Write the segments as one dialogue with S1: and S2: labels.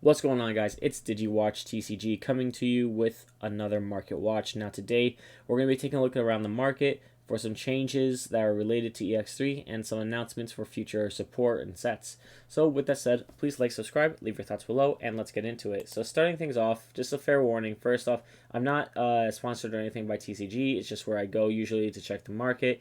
S1: What's going on, guys? It's Digiwatch TCG coming to you with another market watch. Now, today we're going to be taking a look around the market for some changes that are related to EX-3 and some announcements for future support and sets. So, with that said, please like, subscribe, leave your thoughts below, and let's get into it. So, starting things off, just a fair warning. First off, I'm not sponsored or anything by TCG. It's just where I go usually to check the market.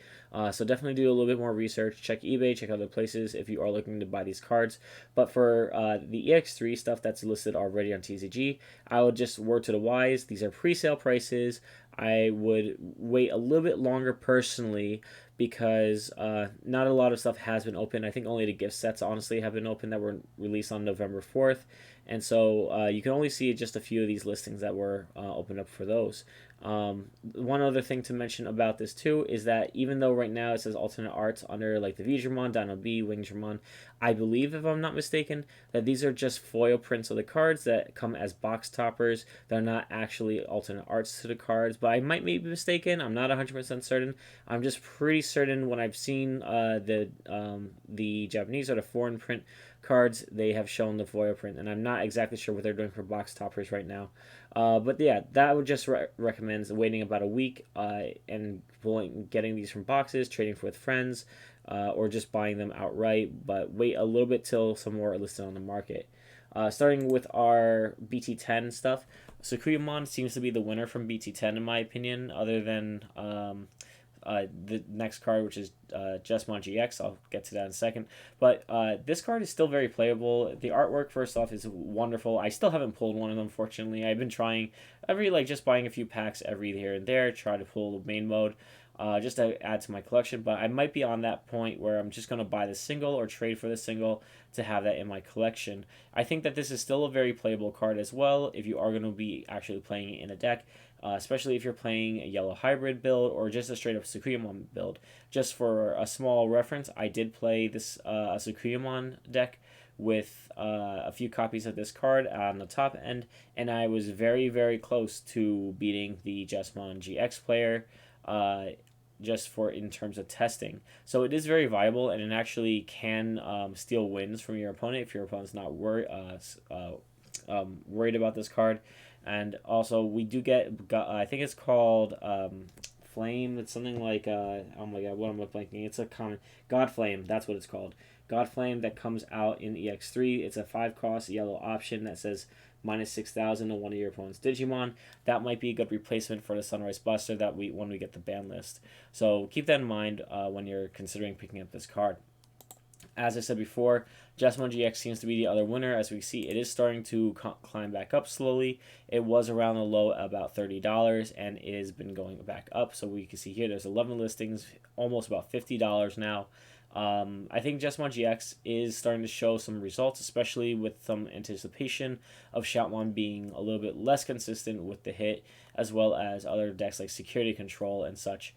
S1: So, definitely do a little bit more research. Check eBay, check other places if you are looking to buy these cards. But for the EX-3 stuff that's listed already on TCG, I would just word to the wise. These are pre-sale prices. I would wait a little bit longer personally because not a lot of stuff has been open. I think only the gift sets honestly have been open that were released on November 4th. And so you can only see just a few of these listings that were opened up for those. One other thing to mention about this too is that even though right now it says alternate arts under like the Digimon, Dino B, Wingdramon, I believe, if I'm not mistaken, that these are just foil prints of the cards that come as box toppers. They're not actually alternate arts to the cards, but I might be mistaken. I'm not 100% certain. I'm just pretty certain when I've seen the Japanese or the foreign print cards, they have shown the foil print, and I'm not exactly sure what they're doing for box toppers right now. But yeah, that would just recommend waiting about a week and getting these from boxes, trading with friends, or just buying them outright. But wait a little bit till some more are listed on the market. Starting with our BT10 stuff, Sakuyamon seems to be the winner from BT10 in my opinion, other than the next card, which is Jesmon GX. I'll get to that in a second. But this card is still very playable. The artwork, first off, is wonderful. I still haven't pulled one of them, unfortunately. I've been trying just buying a few packs every here and there, try to pull the main mode. Just to add to my collection, but I might be on that point where I'm just going to buy the single or trade for the single to have that in my collection. I think that this is still a very playable card as well if you are going to be actually playing it in a deck, especially if you're playing a yellow hybrid build or just a straight up Sakuyamon build. Just for a small reference, I did play this Sakuyamon deck with a few copies of this card on the top end, and I was very, very close to beating the Jesmon GX player. Just for in terms of testing. So it is very viable, and it actually can steal wins from your opponent if your opponent's not worried about this card. And also, we do get, I think it's called Flame. It's something like, oh my god, what am I blanking? It's a common, God Flame, that's what it's called. God Flame that comes out in EX3. It's a 5-cost yellow option that says minus 6,000 to one of your opponent's Digimon. That might be a good replacement for the Sunrise Buster that when we get the ban list. So keep that in mind when you're considering picking up this card. As I said before, Jesmon GX seems to be the other winner. As we see, it is starting to climb back up slowly. It was around the low about $30, and it has been going back up. So we can see here there's 11 listings, almost about $50 now. I think Jesmon GX is starting to show some results, especially with some anticipation of Shoutmon being a little bit less consistent with the hit, as well as other decks like Security Control and such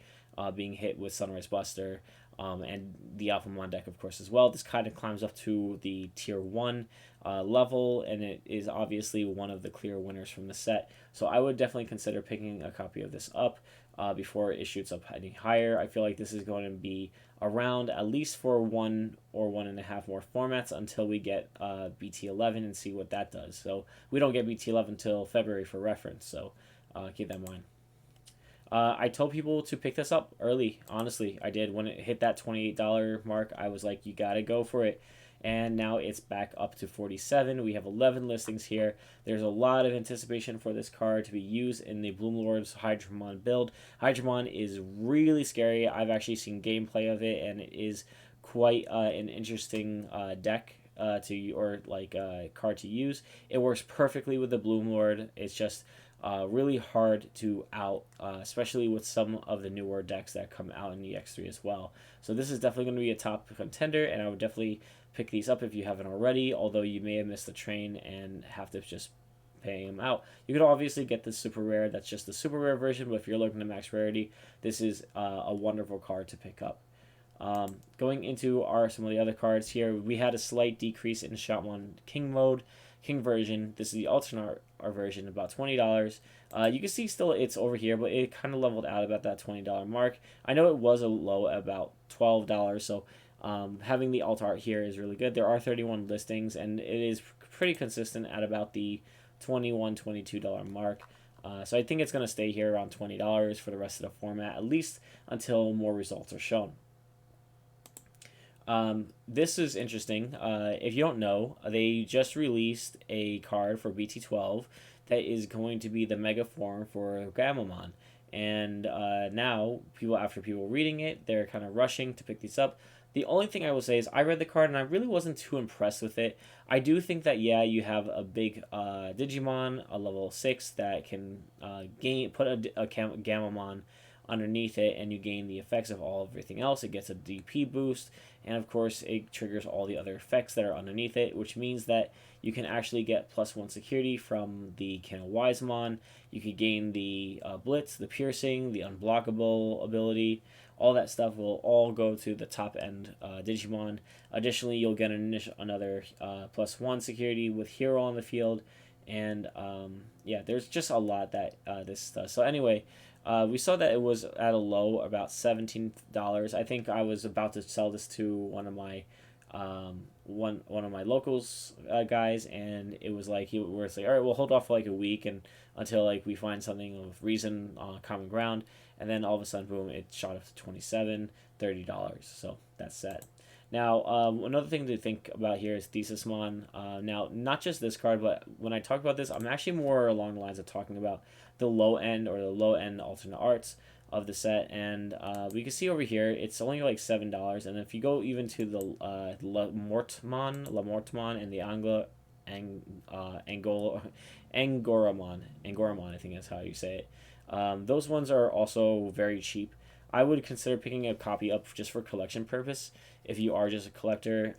S1: being hit with Sunrise Buster, and the Alphamon deck, of course, as well. This kind of climbs up to the Tier 1 level, and it is obviously one of the clear winners from the set. So I would definitely consider picking a copy of this up before it shoots up any higher. I feel like this is going to be around at least for 1 or 1.5 more formats until we get BT11 and see what that does. So we don't get BT11 until February for reference, so keep that in mind. I told people to pick this up early. Honestly, I did. When it hit that $28 mark, I was like, you gotta go for it. And now it's back up to 47. We have 11 listings here. There's a lot of anticipation for this card to be used in the Bloomlord's Hydramon build. Hydramon is really scary. I've actually seen gameplay of it, and it is quite an interesting deck card to use. It works perfectly with the Bloomlord. It's just really hard to out, especially with some of the newer decks that come out in EX3 as well. So this is definitely going to be a top contender, and I would definitely pick these up if you haven't already, although you may have missed the train and have to just pay them out. You could obviously get the super rare. That's just the super rare version, but if you're looking to max rarity, this is a wonderful card to pick up. Going into some of the other cards here, we had a slight decrease in Shoutmon King version. This is the alternate version, about $20. You can see still it's over here, but it kind of leveled out about that $20 mark. I know it was a low about $12, so having the alt art here is really good. There are 31 listings, and it is pretty consistent at about the $21-22 mark. So I think it's going to stay here around $20 for the rest of the format, at least until more results are shown. This is interesting. If you don't know, they just released a card for BT12 that is going to be the mega form for Gamamon. And now, after people reading it, they're kind of rushing to pick these up. The only thing I will say is I read the card and I really wasn't too impressed with it. I do think that, yeah, you have a big Digimon, a level 6 that can put a Gamamon underneath it, and you gain the effects of everything else. It gets a DP boost, and of course it triggers all the other effects that are underneath it, which means that you can actually get +1 security from the Wisemon. You could gain the Blitz, the Piercing, the Unblockable ability. All that stuff will all go to the top end Digimon. Additionally, you'll get another +1 security with Hero on the field, and yeah, there's just a lot that this does. So anyway, we saw that it was at a low about $17. I think I was about to sell this to one of my one of my locals guys, and it was like we're like, all right, we'll hold off for like a week and until like we find something of reason, common ground, and then all of a sudden, boom, it shot up to $27-30. So that's set. Now, another thing to think about here is Thesismon. Now, not just this card, but when I talk about this, I'm actually more along the lines of talking about the low end alternate arts of the set. And we can see over here, it's only like $7. And if you go even to the La Mortmon, and the Angoramon, I think that's how you say it. Those ones are also very cheap. I would consider picking a copy up just for collection purpose if you are just a collector.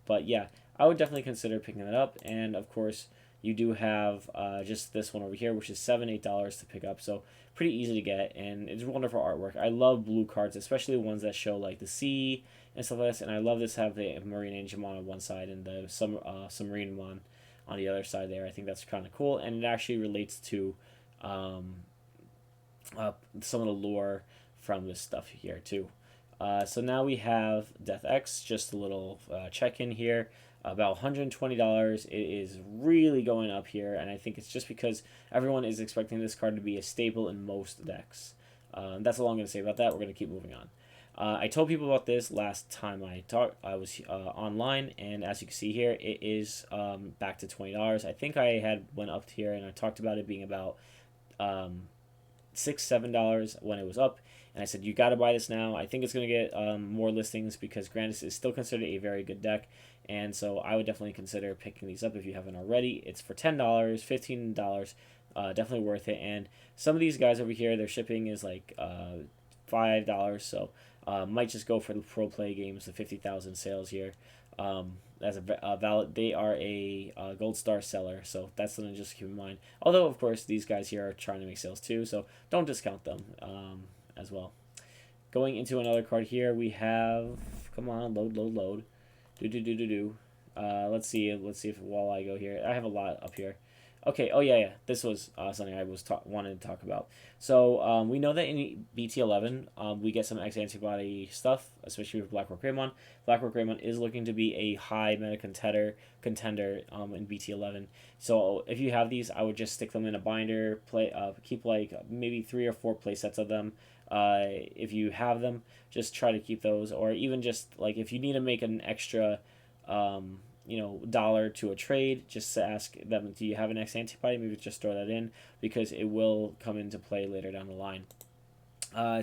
S1: But yeah, I would definitely consider picking that up. And of course, you do have just this one over here, which is $7-8 to pick up. So pretty easy to get, and it's wonderful artwork. I love blue cards, especially ones that show like the sea and stuff like this. And I love this have the Marine Angemon on one side and the Submarinemon on the other side there. I think that's kind of cool, and it actually relates to some of the lore from this stuff here too. So now we have Death X, just a little check-in here, about $120. It is really going up here, and I think it's just because everyone is expecting this card to be a staple in most decks. That's all I'm going to say about that. We're going to keep moving on. I told people about this last time I was online, and as you can see here, it is back to $20. I think I had went up here and I talked about it being about $6-7 when it was up, and I said you got to buy this now. I think it's going to get more listings because Grandis is still considered a very good deck, and so I would definitely consider picking these up if you haven't already. It's for $10, $15, definitely worth it. And some of these guys over here, their shipping is like $5, so might just go for the pro play games, the 50,000 sales here. As a valid, they are a gold star seller, so that's something to just keep in mind. Although of course these guys here are trying to make sales too, so don't discount them as well. Going into another card here, we have, come on, load. Let's see if while I go here, I have a lot up here. Okay, oh yeah, this was something I was wanted to talk about. So we know that in BT11 we get some X antibody stuff, especially with Blackrock Greymon. Blackrock Greymon is looking to be a high meta contender in BT11. So if you have these, I would just stick them in a binder, keep like maybe 3 or 4 play sets of them. If you have them, just try to keep those, or even just like if you need to make an extra dollar to a trade, just ask them, do you have an X antibody? Maybe just throw that in because it will come into play later down the line.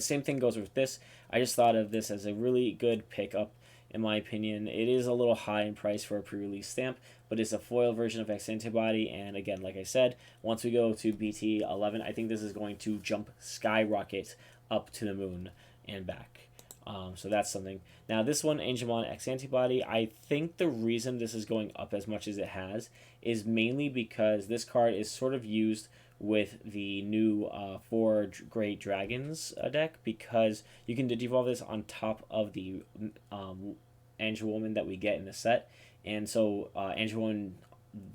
S1: Same thing goes with this. I just thought of this as a really good pickup, in my opinion. It is a little high in price for a pre-release stamp, but it's a foil version of X antibody, and again, like I said, once we go to BT11, I think this is going to skyrocket up to the moon and back. So that's something. Now this one, Angemon X Antibody, I think the reason this is going up as much as it has is mainly because this card is sort of used with the new 4 Great Dragons deck, because you can Digivolve this on top of the Angelwoman that we get in the set. And so Angelwoman,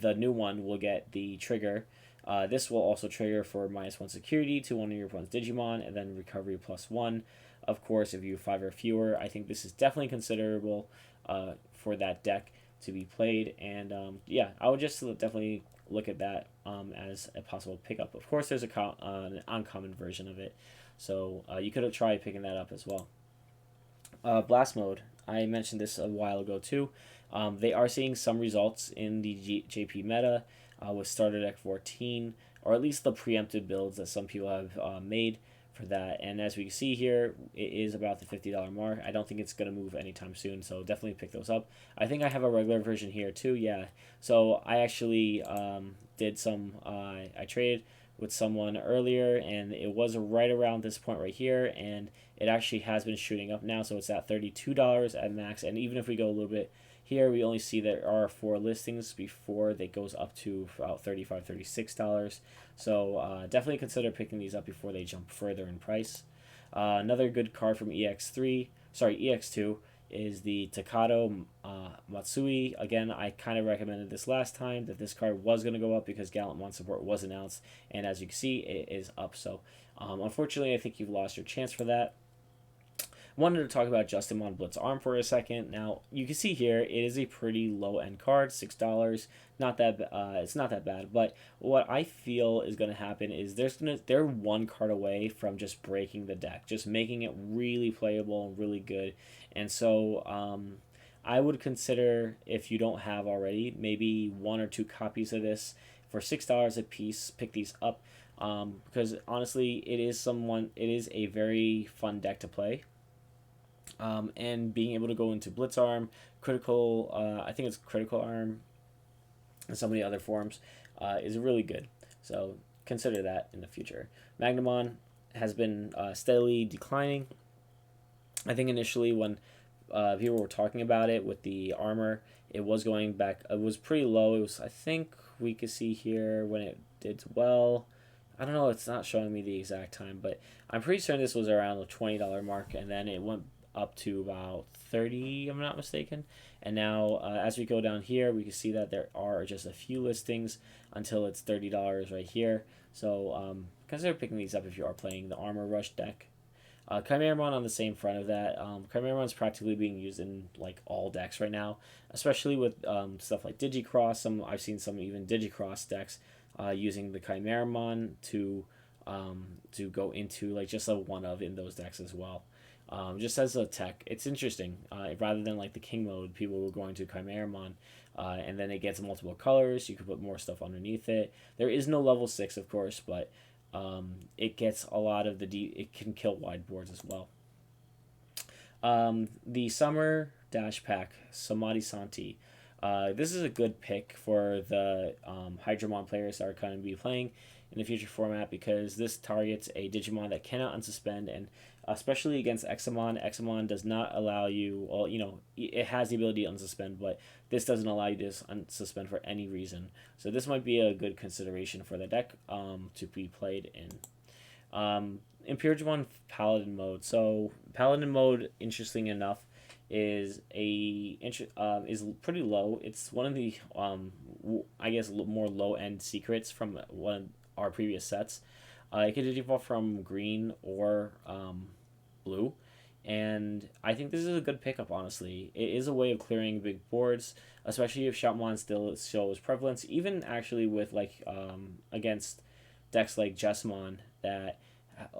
S1: the new one, will get the trigger. This will also trigger for -1 security to one of your opponent's Digimon, and then recovery +1. Of course, if you have 5 or fewer, I think this is definitely considerable for that deck. to be played. And yeah, I would just definitely look at that as a possible pickup. Of course, there's an uncommon version of it, so you could have tried picking that up as well. Blast mode. I mentioned this a while ago too. They are seeing some results in the JP meta with starter deck 14, or at least the preemptive builds that some people have made for that. And as we can see here, it is about the $50 mark. I don't think it's going to move anytime soon, so definitely pick those up. I think I have a regular version here too, yeah. So I actually did some, I traded with someone earlier, and it was right around this point right here, and it actually has been shooting up now, so it's at $32 at max. And even if we go a little bit here, we only see there are 4 listings before it goes up to about $35, $36. So definitely consider picking these up before they jump further in price. Another good card from EX2 is the Takato Matsui. Again, I kind of recommended this last time that this card was going to go up because Gallantmon support was announced, and as you can see, it is up. So unfortunately, I think you've lost your chance for that. Wanted to talk about Justimon Blitz Arm for a second. Now you can see here it is a pretty low end card, $6. Not that it's not that bad, but what I feel is going to happen is they're one card away from just breaking the deck, just making it really playable and really good. And so I would consider, if you don't have already, maybe 1 or 2 copies of this for $6 a piece. Pick these up because honestly, it is a very fun deck to play. And being able to go into Blitz Arm, Critical, I think it's Critical Arm, and so many other forms, is really good. So consider that in the future. Magnamon has been steadily declining. I think initially when people were talking about it with the armor, it was going back. It was pretty low. It was, I think we could see here when it did well. I don't know. It's not showing me the exact time, but I'm pretty certain this was around the $20 mark, and then it went up to about 30, I'm not mistaken. And now as we go down here, we can see that there are just a few listings until it's $30 right here. So consider picking these up if you are playing the Armor Rush deck. Chimeramon on the same front of that. Chimeramon's practically being used in like all decks right now, especially with stuff like Digicross. I've seen some even Digicross decks using the Chimeramon to go into like just a one of in those decks as well. Just as a tech, it's interesting. Rather than like the King mode, people were going to Chimeramon, and then it gets multiple colors. You can put more stuff underneath it. There is no level 6, of course, but it gets a lot of it can kill wide boards as well. The Summer Dash Pack, Samadhi Santi. This is a good pick for the Hydramon players that are going to be playing in the future format, because this targets a Digimon that cannot unsuspend, and especially against Examon. Examon does not allow you, well, it has the ability to unsuspend, but this doesn't allow you to unsuspend for any reason. So this might be a good consideration for the deck to be played in. Imperial Paladin mode. So Paladin mode, interesting enough, is is pretty low. It's one of the I guess more low end secrets from one of our previous sets. It can default from green or blue, and I think this is a good pickup. Honestly, it is a way of clearing big boards, especially if Shoutmon still shows prevalence. Even actually with like against decks like Jessamon that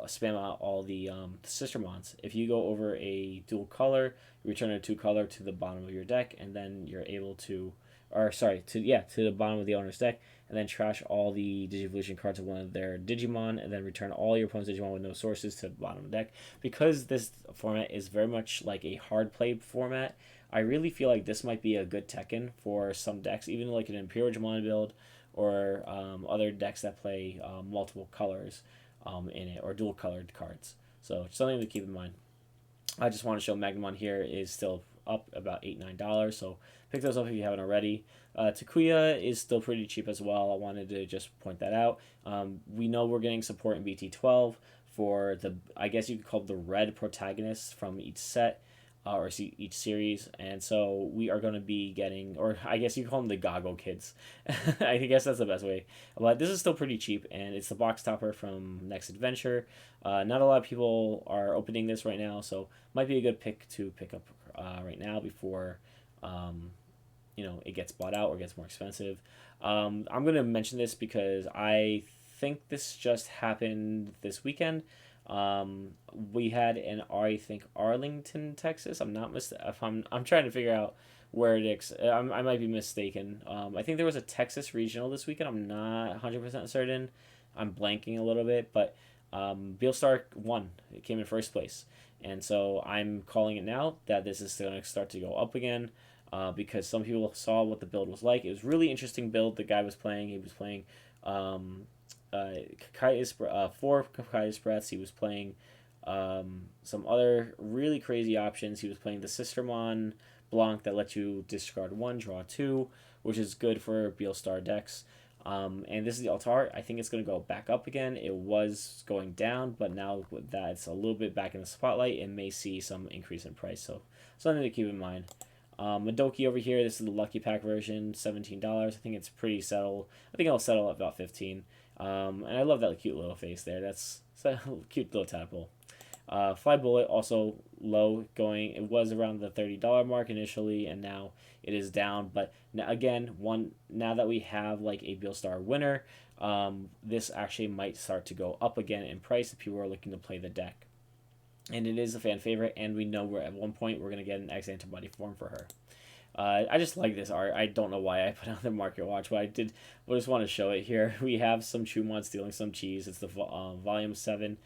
S1: spam out all the Sistermons. If you go over a dual color, you return a 2 color to the bottom of your deck, and then you're able to, or sorry, to the bottom of the owner's deck, and then trash all the Digivolution cards of one of their Digimon, and then return all your opponent's Digimon with no sources to the bottom of the deck. Because this format is very much like a hard play format, I really feel like this might be a good Tekken for some decks, even like an Imperial Digimon build, or other decks that play multiple colors in it, or dual colored cards. So something to keep in mind. I just want to show Magnamon here is still up about $8-9, so pick those up if you haven't already. Takuya is still pretty cheap as well. I wanted to just point that out. We know we're getting support in BT12 for the, I guess you could call it the red protagonists from each set, or each series, and so we are going to be getting, or I guess you call them the Goggle Kids. I guess that's the best way. But this is still pretty cheap, and it's the box topper from Next Adventure. Not a lot of people are opening this right now, so might be a good pick to pick up right now before it gets bought out or gets more expensive. I'm gonna mention this because I think this just happened this weekend. We had in I think Arlington, Texas. I'm not if I'm trying to figure out where it is. I might be mistaken. I think there was a Texas regional this weekend. I'm not 100% certain. I'm blanking a little bit, but Bealstar won. It came in first place, and so I'm calling it now that this is going to start to go up again. Because some people saw what the build was like. It was really interesting build the guy was playing. He was playing four Kakaya's breaths. He was playing some other really crazy options. He was playing the Sistermon Blanc that lets you discard one, draw two, which is good for Bealstar decks. And this is the Altar. I think it's going to go back up again. It was going down, but now that it's a little bit back in the spotlight, it may see some increase in price. So something to keep in mind. Madoki over here, this is the Lucky Pack version, $17. I think it's pretty settled. I think I'll settle at about 15. And I love that cute little face there. That's a cute little tadpole. Fly Bullet also low going. It was around the $30 mark initially, and now it is down. But again, now that we have like a Bealstar winner, this actually might start to go up again in price if people are looking to play the deck. And it is a fan favorite, and we know we're at one point we're gonna get an X antibody form for her. I just like this art. I don't know why I put on the MarketWatch, but I just want to show it here. We have some Chumon stealing some cheese. It's the Volume 7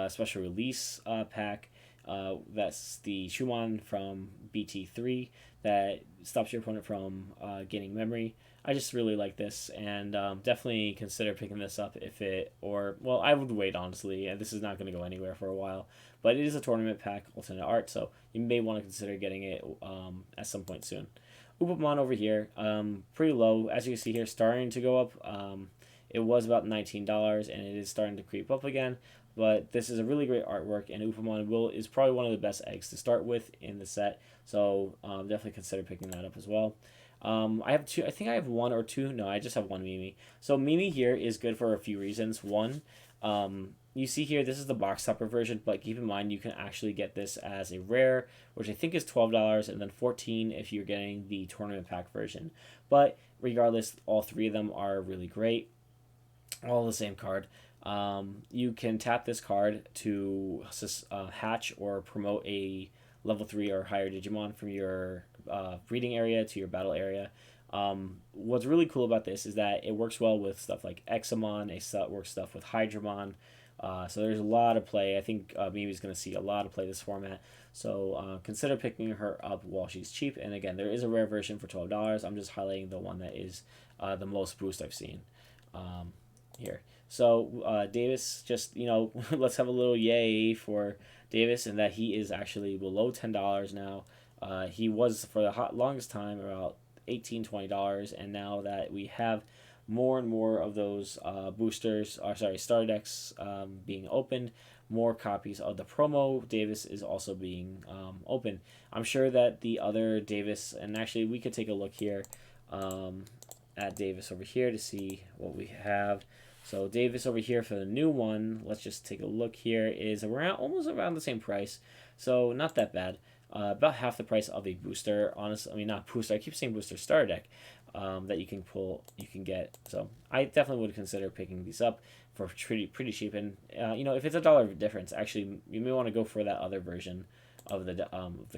S1: special release pack. That's the Chumon from BT3 that stops your opponent from gaining memory. I just really like this, and definitely consider picking this up I would wait, honestly, and this is not going to go anywhere for a while, but it is a tournament pack, alternate art, so you may want to consider getting it at some point soon. Upamon over here, pretty low, as you can see here, starting to go up. It was about $19, and it is starting to creep up again, but this is a really great artwork, and Upamon is probably one of the best eggs to start with in the set, so definitely consider picking that up as well. I have two. I think I have one or two. No, I just have one Mimi. So Mimi here is good for a few reasons. One, you see here, this is the box topper version, but keep in mind you can actually get this as a rare, which I think is $12, and then $14 if you're getting the tournament pack version. But regardless, all three of them are really great. All the same card. You can tap this card to hatch or promote a level 3 or higher Digimon from your breeding area to your battle area. What's really cool about this is that it works well with stuff like Examon, it works stuff with Hydramon, so there's a lot of play. I think Mimi's going to see a lot of play this format, so consider picking her up while she's cheap. And again, there is a rare version for $12. I'm just highlighting the one that is the most boost I've seen here. So Davis, just let's have a little yay for Davis, and that he is actually below $10 now. He was for the longest time about $18-$20, and now that we have more and more of those starter decks being opened, more copies of the promo Davis is also being opened. I'm sure that the other Davis, and actually we could take a look here at Davis over here to see what we have. So Davis over here for the new one, let's just take a look here, is almost around the same price, so not that bad. About half the price of a booster, not booster, I keep saying booster, starter deck that you can get. So I definitely would consider picking these up for pretty cheap. And if it's $1 difference, actually you may want to go for that other version of the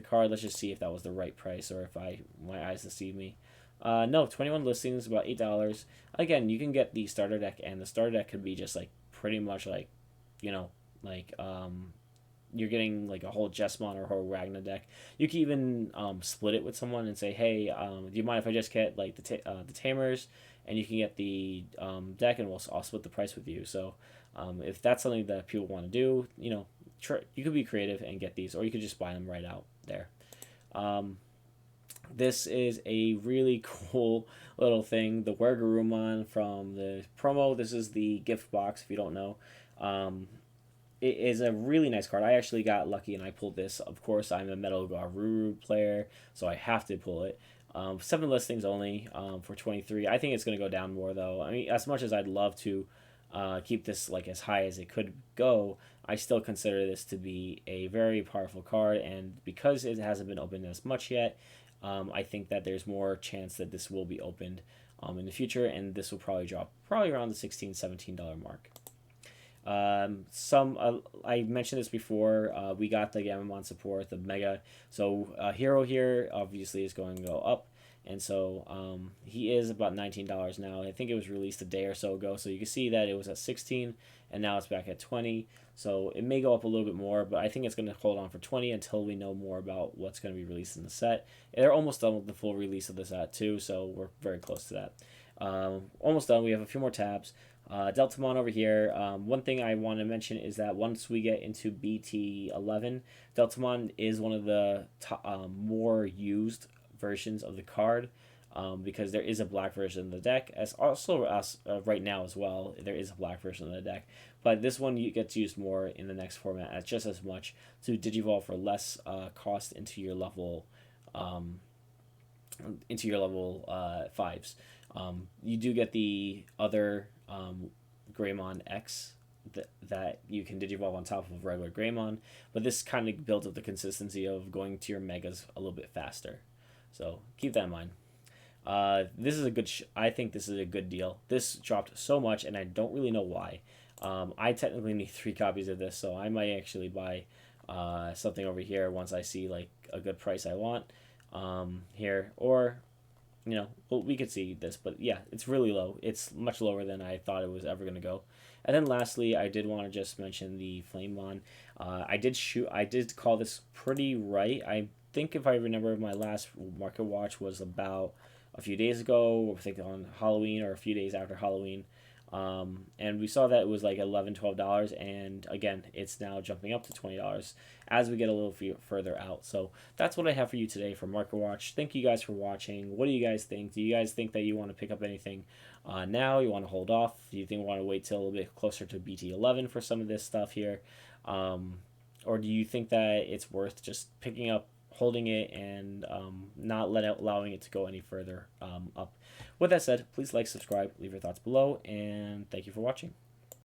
S1: card. Let's just see if that was the right price or if my eyes deceive me. No, 21 listings, about $8. Again, you can get the starter deck, and the starter deck could be just like pretty much like, you're getting like a whole Jesmon or a whole Ragna deck. You can even split it with someone and say, hey, do you mind if I just get like the Tamers, and you can get the deck, and I'll split the price with you. So if that's something that people want to do, you could be creative and get these, or you could just buy them right out there. This is a really cool little thing, the Wergarumon from the promo. This is the gift box, if you don't know. It is a really nice card. I actually got lucky and I pulled this. Of course, I'm a Metal Garuru player, so I have to pull it. 7 listings only for 23. I think it's going to go down more, though. I mean, as much as I'd love to keep this like as high as it could go, I still consider this to be a very powerful card, and because it hasn't been opened as much yet, I think that there's more chance that this will be opened in the future, and this will probably drop probably around the $16-17 mark. I mentioned this before. We got the Gamamon support, the Mega. So Hero here obviously is going to go up, and so he is about $19 now. I think it was released a day or so ago. So you can see that it was at 16, and now it's back at 20. So it may go up a little bit more, but I think it's going to hold on for 20 until we know more about what's going to be released in the set. They're almost done with the full release of the set too, so we're very close to that. Almost done. We have a few more tabs. Deltamon over here. One thing I want to mention is that once we get into BT11, Deltamon is one of the more used versions of the card, because there is a black version of the deck, as also right now as well. There is a black version of the deck, but this one gets used more in the next format as just as much to digivolve for less cost into your level. Fives. You do get the other Greymon X that you can digivolve on top of regular Greymon, but this kind of builds up the consistency of going to your Megas a little bit faster. So keep that in mind. This is a good. I think this is a good deal. This dropped so much, and I don't really know why. I technically need 3 copies of this, so I might actually buy something over here once I see like a good price I want here, or well, we could see this, but yeah, it's really low. It's much lower than I thought it was ever going to go. And then lastly, I did want to just mention the Flamemon. I did call this pretty right. I think if I remember, my last market watch was about a few days ago, I think on Halloween or a few days after Halloween. And we saw that it was like $11-12, and again, it's now jumping up to $20 as we get a little further out. So that's what I have for you today for MarketWatch. Thank you guys for watching. What do you guys think? Do you guys think that you want to pick up anything now? You want to hold off? Do you think you want to wait till a little bit closer to BT11 for some of this stuff here? Or do you think that it's worth just picking up, holding it, and not allowing it to go any further up? With that said, please like, subscribe, leave your thoughts below, and thank you for watching.